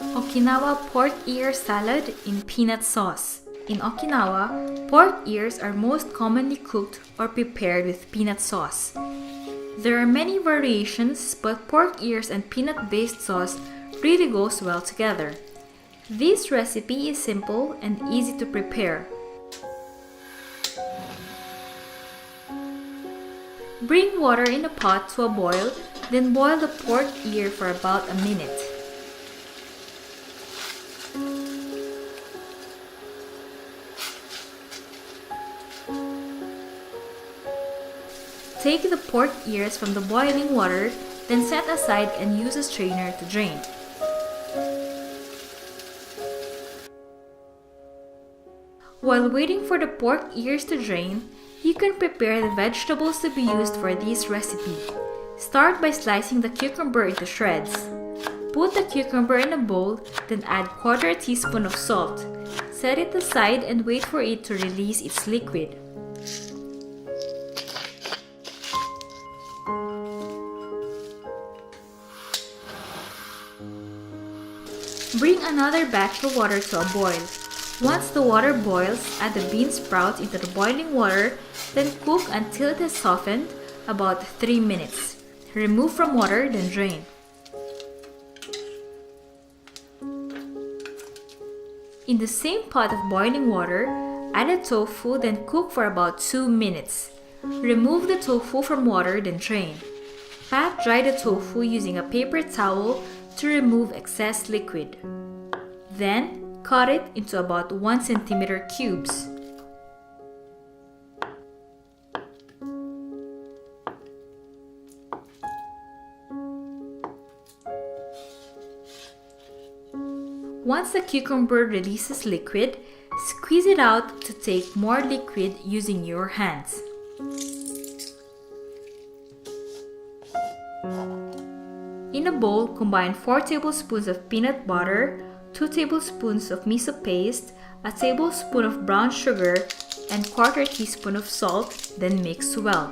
Okinawa pork ear salad in peanut sauce. In Okinawa, pork ears are most commonly cooked or prepared with peanut sauce. There are many variations, but pork ears and peanut-based sauce really goes well together. This recipe is simple and easy to prepare. Bring water in a pot to a boil, then boil the pork ear for about a minute. Take the pork ears from the boiling water, then set aside and use a strainer to drain. While waiting for the pork ears to drain, you can prepare the vegetables to be used for this recipe. Start by slicing the cucumber into shreds. Put the cucumber in a bowl, then add 1/4 teaspoon of salt. Set it aside and wait for it to release its liquid. Bring another batch of water to a boil. Once the water boils, add the bean sprouts into the boiling water, then cook until it has softened, about 3 minutes. Remove from water, then drain. In the same pot of boiling water, add the tofu, then cook for about 2 minutes. Remove the tofu from water, then drain. Pat dry the tofu using a paper towel to remove excess liquid. Then, cut it into about 1 cm cubes. Once the cucumber releases liquid, squeeze it out to take more liquid using your hands. In a bowl, combine 4 tablespoons of peanut butter, 2 tablespoons of miso paste, a tablespoon of brown sugar, and 1/4 teaspoon of salt, then mix well.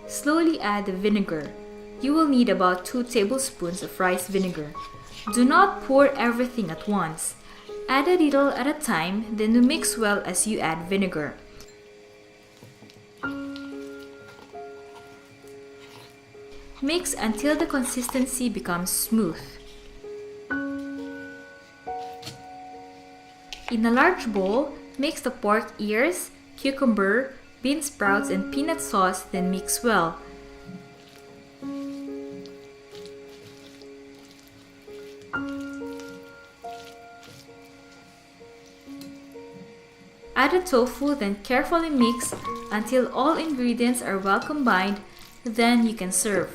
Slowly add the vinegar. You will need about 2 tablespoons of rice vinegar. Do not pour everything at once. Add a little at a time, then mix well as you add vinegar. Mix until the consistency becomes smooth. In a large bowl, mix the pork ears, cucumber, bean sprouts, and peanut sauce, then mix well. Add the tofu, then carefully mix until all ingredients are well combined, then you can serve.